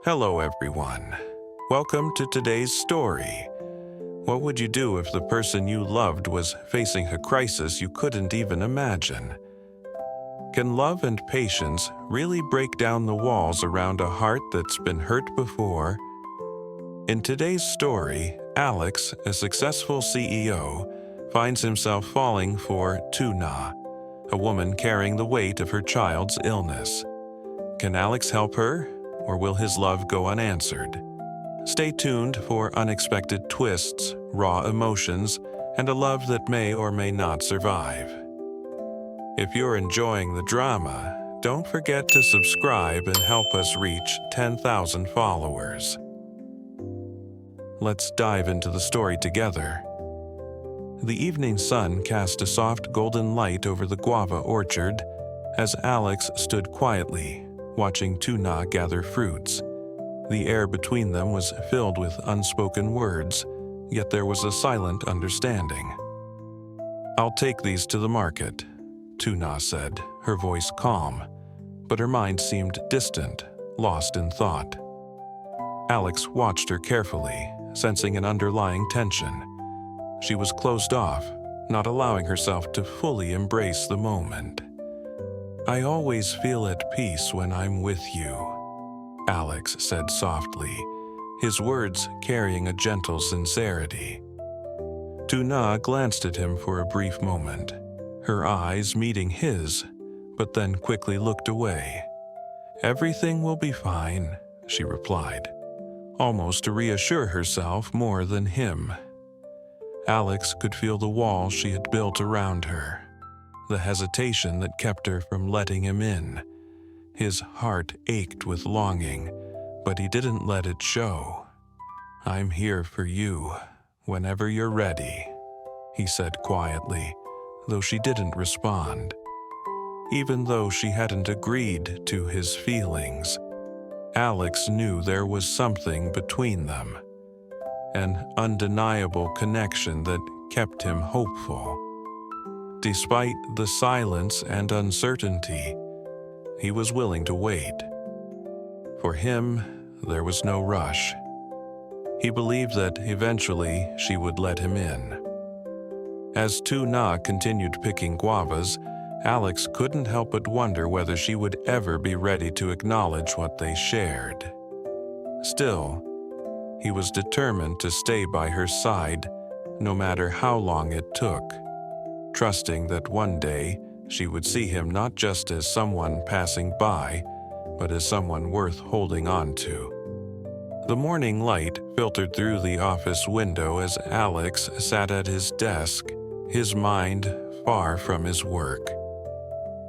Hello, everyone. Welcome to today's story. What would you do if the person you loved was facing a crisis you couldn't even imagine? Can love and patience really break down the walls around a heart that's been hurt before? In today's story, Alex, a successful CEO, finds himself falling for Lytuna, a woman carrying the weight of her child's illness. Can Alex help her, or will his love go unanswered? Stay tuned for unexpected twists, raw emotions, and a love that may or may not survive. If you're enjoying the drama, don't forget to subscribe and help us reach 10,000 followers. Let's dive into the story together. The evening sun cast a soft golden light over the guava orchard as Alex stood quietly, watching Lytuna gather fruits. The air between them was filled with unspoken words, yet there was a silent understanding. "I'll take these to the market," Lytuna said, her voice calm, but her mind seemed distant, lost in thought. Alex watched her carefully, sensing an underlying tension. She was closed off, not allowing herself to fully embrace the moment. "I always feel at peace when I'm with you," Alex said softly, his words carrying a gentle sincerity. Lytuna glanced at him for a brief moment, her eyes meeting his, but then quickly looked away. "Everything will be fine," she replied, almost to reassure herself more than him. Alex could feel the wall she had built around her, the hesitation that kept her from letting him in. His heart ached with longing, but he didn't let it show. "I'm here for you, whenever you're ready," he said quietly, though she didn't respond. Even though she hadn't agreed to his feelings, Alex knew there was something between them, an undeniable connection that kept him hopeful. Despite the silence and uncertainty, he was willing to wait. For him, there was no rush. He believed that eventually she would let him in. As Lytuna continued picking guavas, Alex couldn't help but wonder whether she would ever be ready to acknowledge what they shared. Still, he was determined to stay by her side, no matter how long it took, trusting that one day she would see him not just as someone passing by, but as someone worth holding on to. The morning light filtered through the office window as Alex sat at his desk, his mind far from his work.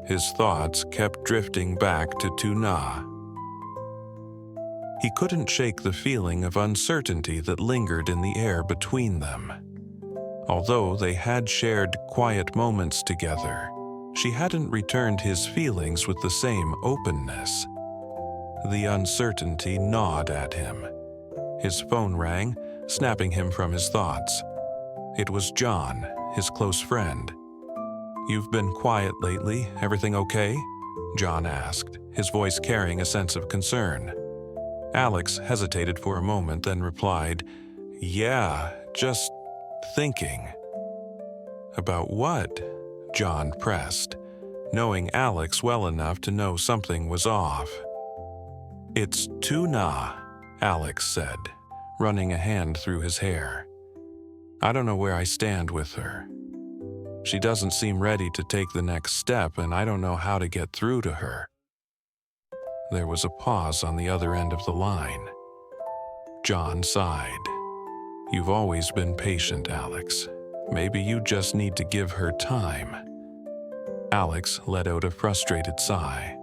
His thoughts kept drifting back to Lytuna. He couldn't shake the feeling of uncertainty that lingered in the air between them. Although they had shared quiet moments together, she hadn't returned his feelings with the same openness. The uncertainty gnawed at him. His phone rang, snapping him from his thoughts. It was John, his close friend. "You've been quiet lately, everything okay?" John asked, his voice carrying a sense of concern. Alex hesitated for a moment, then replied, "Yeah, just thinking." "About what?" John pressed, knowing Alex well enough to know something was off. "It's Lytuna," Alex said, running a hand through his hair. "I don't know where I stand with her. She doesn't seem ready to take the next step, and I don't know how to get through to her." There was a pause on the other end of the line. John sighed. "You've always been patient, Alex. Maybe you just need to give her time." Alex let out a frustrated sigh.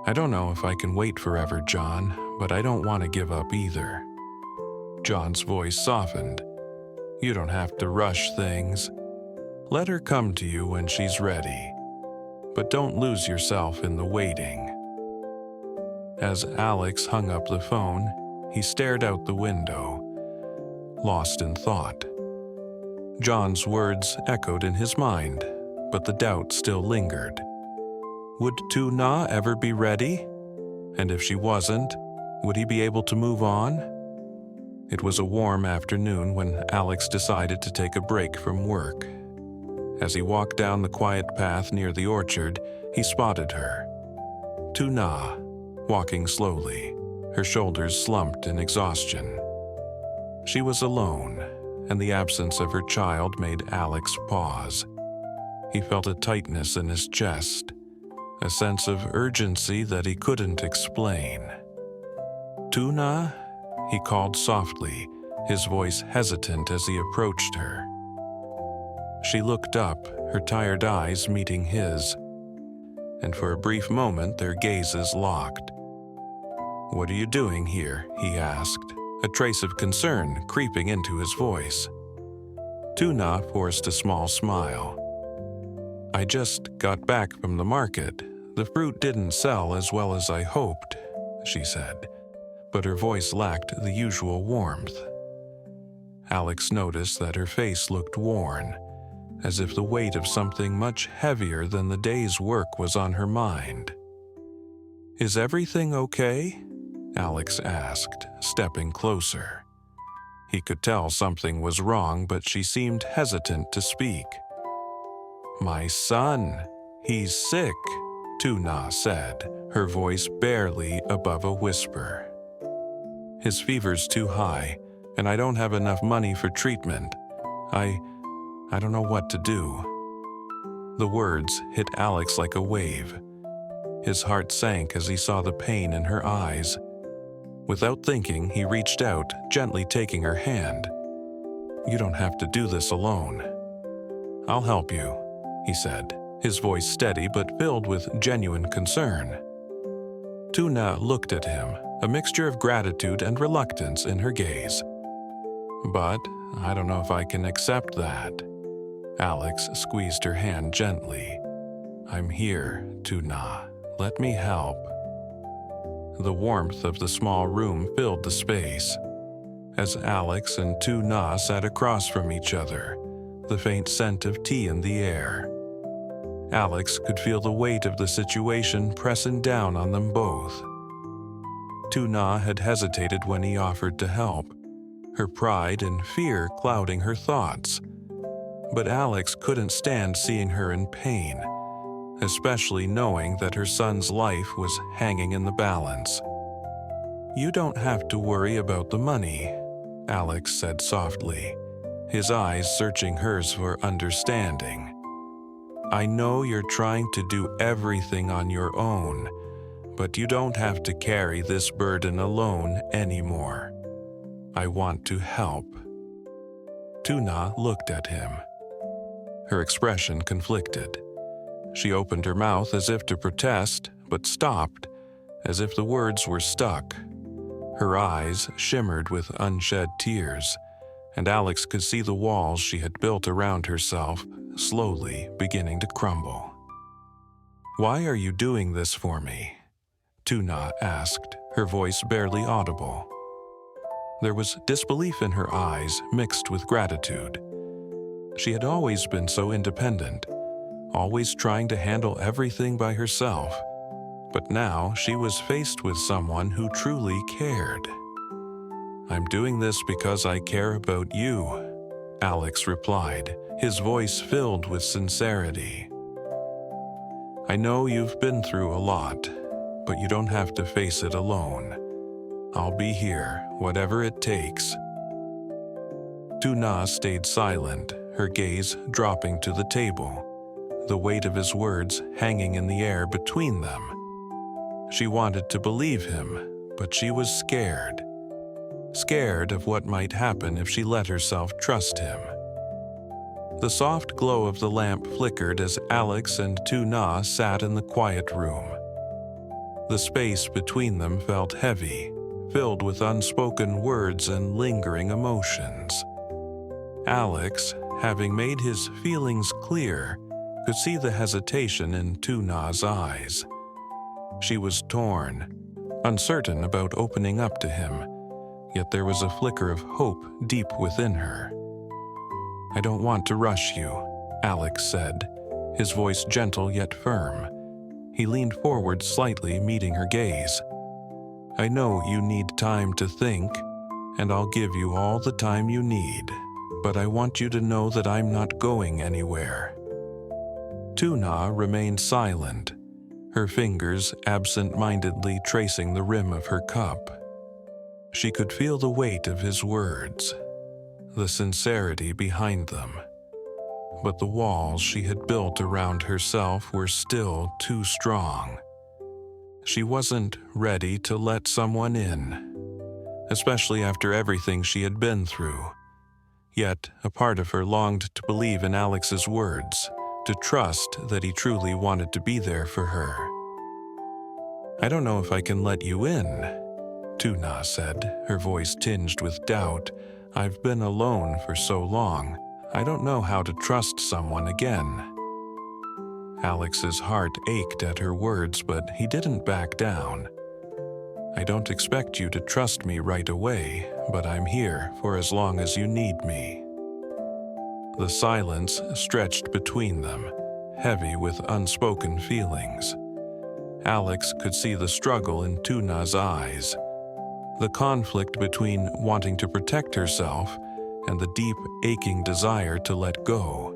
"I don't know if I can wait forever, John, but I don't want to give up either." John's voice softened. "You don't have to rush things. Let her come to you when she's ready. But don't lose yourself in the waiting." As Alex hung up the phone, he stared out the window, lost in thought. John's words echoed in his mind, but the doubt still lingered. Would Lytuna ever be ready? And if she wasn't, Would he be able to move on? It was a warm afternoon when Alex decided to take a break from work. As he walked down the quiet path near the orchard, he spotted her. Lytuna, walking slowly, her shoulders slumped in exhaustion. She was alone, and the absence of her child made Alex pause. He felt a tightness in his chest, a sense of urgency that he couldn't explain. "Lytuna?" he called softly, his voice hesitant as he approached her. She looked up, her tired eyes meeting his, and for a brief moment their gazes locked. "What are you doing here?" he asked, a trace of concern creeping into his voice. Lytuna forced a small smile. "I just got back from the market. The fruit didn't sell as well as I hoped," she said, but her voice lacked the usual warmth. Alex noticed that her face looked worn, as if the weight of something much heavier than the day's work was on her mind. "Is everything okay?" Alex asked, stepping closer. He could tell something was wrong, but she seemed hesitant to speak. "My son, he's sick," Lytuna said, her voice barely above a whisper. "His fever's too high, and I don't have enough money for treatment. I don't know what to do." The words hit Alex like a wave. His heart sank as he saw the pain in her eyes. Without thinking, he reached out, gently taking her hand. "You don't have to do this alone." "I'll help you," he said, his voice steady but filled with genuine concern. Lytuna looked at him, a mixture of gratitude and reluctance in her gaze. "But I don't know if I can accept that." Alex squeezed her hand gently. "I'm here, Lytuna. Let me help." The warmth of the small room filled the space. As Alex and Lytuna sat across from each other, the faint scent of tea in the air. Alex could feel the weight of the situation pressing down on them both. Lytuna had hesitated when he offered to help, her pride and fear clouding her thoughts. But Alex couldn't stand seeing her in pain, especially knowing that her son's life was hanging in the balance. "You don't have to worry about the money," Alex said softly, his eyes searching hers for understanding. "I know you're trying to do everything on your own, but you don't have to carry this burden alone anymore. I want to help." Lytuna looked at him. Her expression conflicted. She opened her mouth as if to protest, but stopped, as if the words were stuck. Her eyes shimmered with unshed tears, and Alex could see the walls she had built around herself slowly beginning to crumble. "Why are you doing this for me?" Lytuna asked, her voice barely audible. There was disbelief in her eyes mixed with gratitude. She had always been so independent, always trying to handle everything by herself, but now she was faced with someone who truly cared. "I'm doing this because I care about you," Alex replied, his voice filled with sincerity. "I know you've been through a lot, but you don't have to face it alone. I'll be here, whatever it takes." Lytuna stayed silent, her gaze dropping to the table, the weight of his words hanging in the air between them. She wanted to believe him, but she was scared. Scared of what might happen if she let herself trust him. The soft glow of the lamp flickered as Alex and Lytuna sat in the quiet room. The space between them felt heavy, filled with unspoken words and lingering emotions. Alex, having made his feelings clear, could see the hesitation in Lytuna's eyes. She was torn, uncertain about opening up to him, yet there was a flicker of hope deep within her. "I don't want to rush you," Alex said, his voice gentle yet firm. He leaned forward slightly, meeting her gaze. I know you need time to think, and I'll give you all the time you need, but I want you to know that I'm not going anywhere." Lytuna remained silent, her fingers absent-mindedly tracing the rim of her cup. She could feel the weight of his words, the sincerity behind them, but the walls she had built around herself were still too strong. She wasn't ready to let someone in, especially after everything she had been through. Yet a part of her longed to believe in Alex's words, to trust that he truly wanted to be there for her. "I don't know if I can let you in," Lytuna said, her voice tinged with doubt. "I've been alone for so long. I don't know how to trust someone again." Alex's heart ached at her words, but he didn't back down. "I don't expect you to trust me right away, but I'm here for as long as you need me." The silence stretched between them, heavy with unspoken feelings. Alex could see the struggle in Lytuna's eyes, the conflict between wanting to protect herself and the deep, aching desire to let go.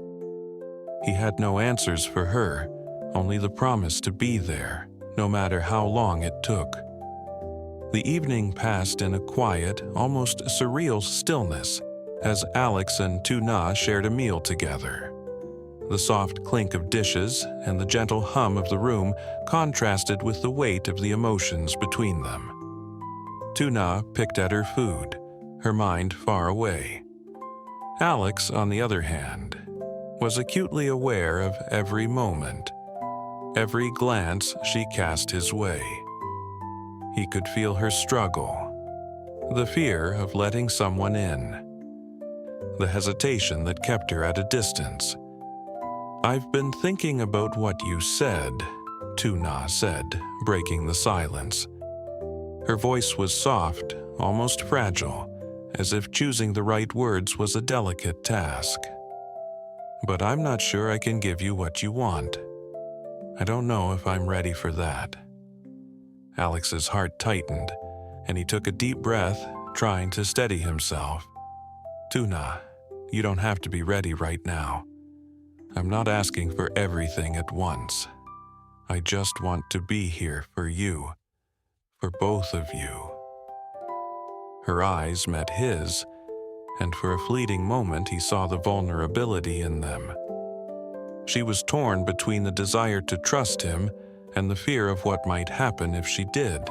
He had no answers for her, only the promise to be there, no matter how long it took. The evening passed in a quiet, almost surreal stillness as Alex and Lytuna shared a meal together. The soft clink of dishes and the gentle hum of the room contrasted with the weight of the emotions between them. Lytuna picked at her food, her mind far away. Alex, on the other hand, was acutely aware of every moment, every glance she cast his way. He could feel her struggle, the fear of letting someone in, the hesitation that kept her at a distance. "I've been thinking about what you said," Lytuna said, breaking the silence. Her voice was soft, almost fragile, as if choosing the right words was a delicate task. "But I'm not sure I can give you what you want. I don't know if I'm ready for that." Alex's heart tightened, and he took a deep breath, trying to steady himself. "Lytuna, you don't have to be ready right now. I'm not asking for everything at once. I just want to be here for you, for both of you." Her eyes met his, and for a fleeting moment he saw the vulnerability in them. She was torn between the desire to trust him and the fear of what might happen if she did.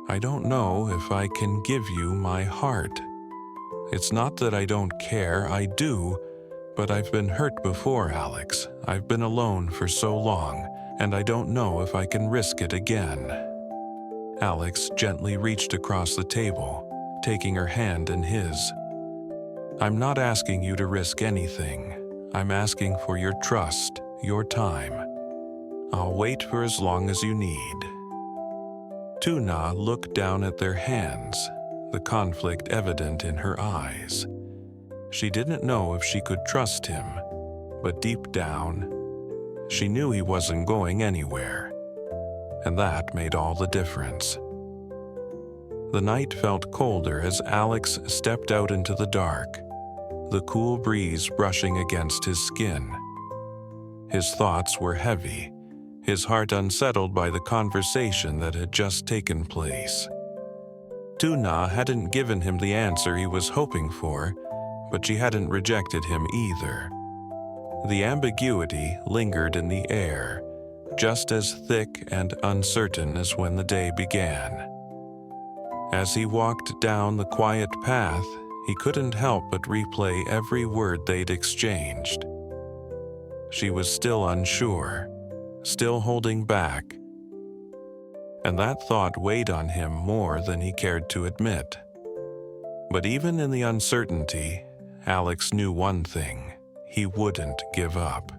"I don't know if I can give you my heart. It's not that I don't care, I do, but I've been hurt before, Alex. I've been alone for so long, and I don't know if I can risk it again." Alex gently reached across the table, taking her hand in his. "I'm not asking you to risk anything. I'm asking for your trust, your time. I'll wait for as long as you need." Lytuna looked down at their hands, the conflict evident in her eyes. She didn't know if she could trust him, but deep down, she knew he wasn't going anywhere, and that made all the difference. The night felt colder as Alex stepped out into the dark, the cool breeze brushing against his skin. His thoughts were heavy, his heart unsettled by the conversation that had just taken place. Lytuna hadn't given him the answer he was hoping for, but she hadn't rejected him either. The ambiguity lingered in the air, just as thick and uncertain as when the day began. As he walked down the quiet path, he couldn't help but replay every word they'd exchanged. She was still unsure, still holding back, and that thought weighed on him more than he cared to admit. But even in the uncertainty, Alex knew one thing: he wouldn't give up.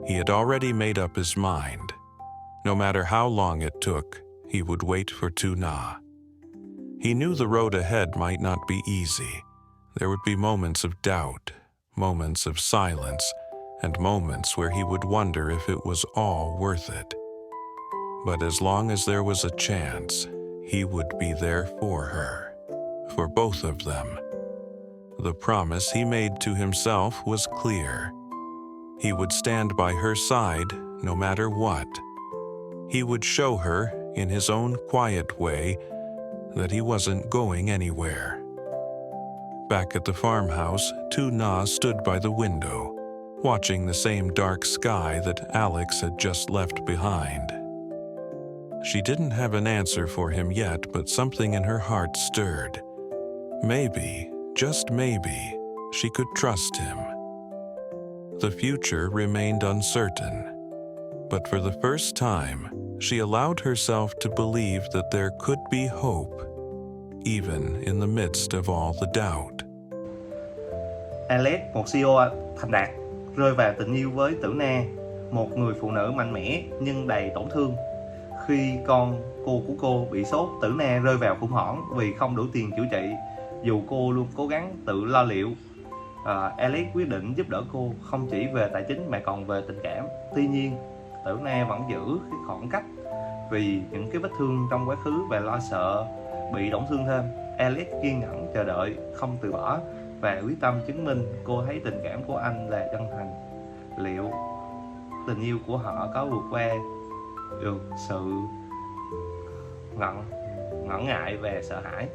He had already made up his mind. No matter how long it took, he would wait for Lytuna. He knew the road ahead might not be easy. There would be moments of doubt, moments of silence, and moments where he would wonder if it was all worth it. But as long as there was a chance, he would be there for her, for both of them. The promise he made to himself was clear. He would stand by her side no matter what. He would show her, in his own quiet way, that he wasn't going anywhere. Back at the farmhouse, Lytuna stood by the window, watching the same dark sky that Alex had just left behind. She didn't have an answer for him yet, but something in her heart stirred. Maybe, just maybe, she could trust him. The future remained uncertain, but for the first time, she allowed herself to believe that there could be hope, even in the midst of all the doubt. Alex, một CEO thành đạt, rơi vào tình yêu với Lytuna, một người phụ nữ mạnh mẽ nhưng đầy tổn thương. Khi con cô của cô bị sốt, Lytuna rơi vào khủng hoảng vì không đủ tiền chữa trị. Dù cô luôn cố gắng tự lo liệu, Alex quyết định giúp đỡ cô không chỉ về tài chính mà còn về tình cảm. Tuy nhiên, Lytuna vẫn giữ cái khoảng cách vì những cái vết thương trong quá khứ và lo sợ bị tổn thương thêm. Alex kiên nhẫn chờ đợi, không từ bỏ và quyết tâm chứng minh cô thấy tình cảm của anh là chân thành. Liệu tình yêu của họ có vượt qua được sự ngần ngại và sợ hãi?